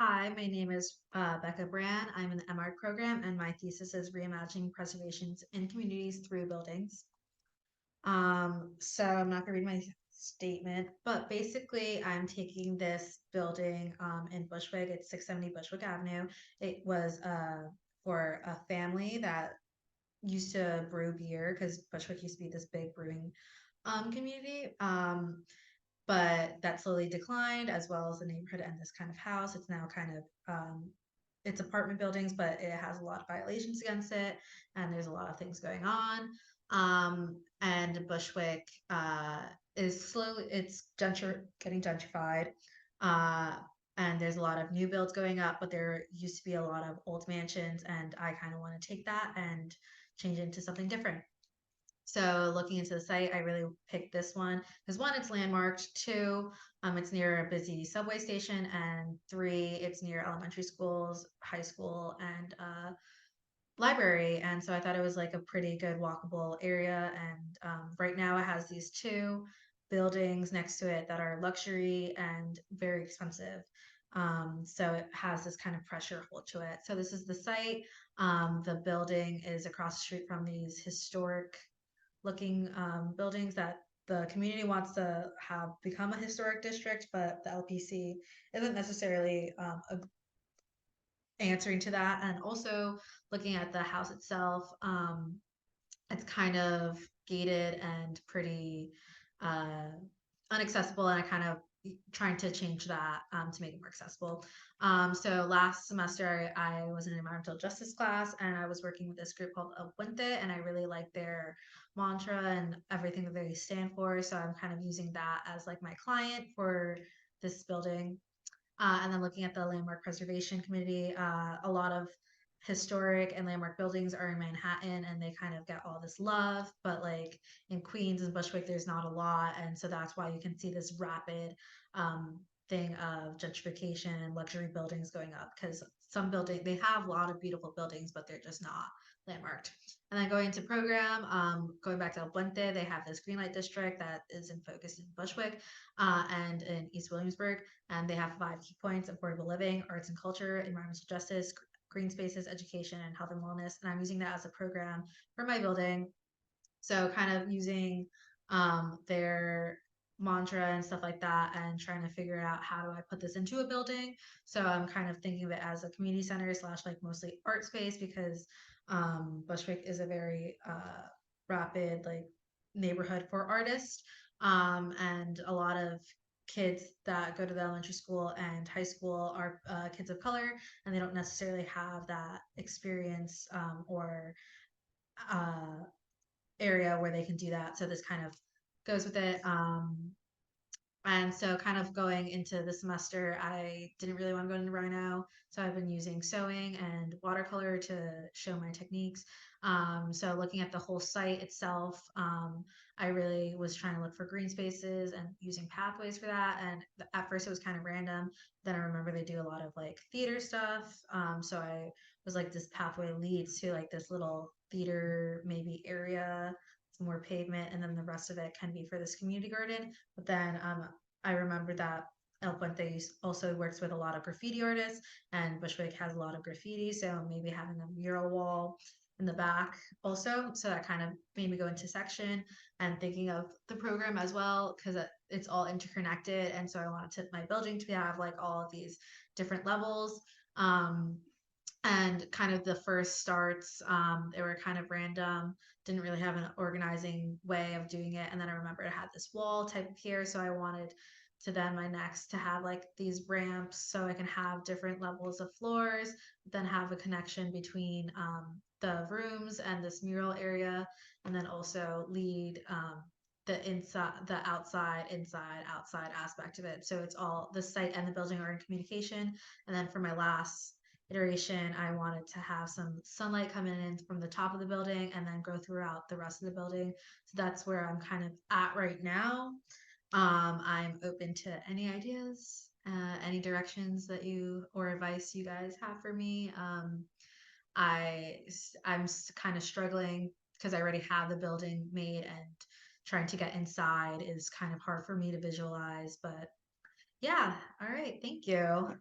Hi, my name is Becca Bran. I'm in the MArch program, and my thesis is reimagining preservations in communities through buildings. So I'm not going to read my statement, but basically, I'm taking this building in Bushwick. It's 670 Bushwick Avenue. It was for a family that used to brew beer because Bushwick used to be this big brewing community. But that slowly declined as well as the neighborhood and this kind of house. It's now kind of it's apartment buildings, but it has a lot of violations against it, and there's a lot of things going on. And Bushwick is slowly getting gentrified, uh, and there's a lot of new builds going up, but there used to be a lot of old mansions, and I kind of want to take that and change it into something different. So looking into the site, I really picked this one because one, it's landmarked. Two, it's near a busy subway station, and three, it's near elementary schools, high school, and library. And so I thought it was like a pretty good walkable area. And right now, it has these two buildings next to it that are luxury and very expensive. So it has this kind of pressure hold to it. So this is the site. The building is across the street from these historic looking buildings that the community wants to have become a historic district, but the LPC isn't necessarily answering to that. And also looking at the house itself, it's kind of gated and pretty uh, unaccessible, and I kind of trying to change that to make it more accessible. So last semester, I was in an environmental justice class, and I was working with this group called Apunte, and I really like their mantra and everything that they stand for. So I'm kind of using that as like my client for this building. And then looking at the Landmark Preservation Committee, a lot of historic and landmark buildings are in Manhattan and they kind of get all this love, but like in Queens and Bushwick, there's not a lot. And so that's why you can see this rapid thing of gentrification and luxury buildings going up because some building they have a lot of beautiful buildings, but they're just not landmarked. And then going into program, going back to El Puente, they have this green light district that is in focus in Bushwick and in East Williamsburg, and they have 5 key points: affordable living, arts and culture, environmental justice, green spaces, education, and health and wellness. And I'm using that as a program for my building. So kind of using their mantra and stuff like that and trying to figure out how do I put this into a building. So I'm kind of thinking of it as a community center slash like mostly art space because Bushwick is a very rapid like neighborhood for artists. And a lot of kids that go to the elementary school and high school are kids of color, and they don't necessarily have that experience or uh, area where they can do that. So this kind of goes with it. And so kind of going into the semester, I didn't really want to go into Rhino. So I've been using sewing and watercolor to show my techniques. So looking at the whole site itself, I really was trying to look for green spaces and using pathways for that. And at first it was kind of random. Then I remember they do a lot of like theater stuff. So I was like, this pathway leads to like this little theater maybe area, some more pavement, and then the rest of it can be for this community garden. But then I remember that El Puente also works with a lot of graffiti artists, and Bushwick has a lot of graffiti. So maybe having a mural wall in the back also. So that kind of made me go into section and thinking of the program as well, because it's all interconnected. And so I wanted my building to have like all of these different levels. Um, and kind of the first starts, they were kind of random, didn't really have an organizing way of doing it. And then I remember it had this wall type of here, so I wanted to then my next to have like these ramps so I can have different levels of floors, then have a connection between the rooms and this mural area, and then also lead the inside, the outside, inside, outside aspect of it. So it's all the site and the building are in communication. And then for my last iteration, I wanted to have some sunlight coming in from the top of the building and then go throughout the rest of the building. So that's where I'm kind of at right now. I'm open to any ideas, any directions that you or advice you guys have for me. I I'm kind of struggling because I already have the building made, and trying to get inside is kind of hard for me to visualize. But yeah, all right, thank you.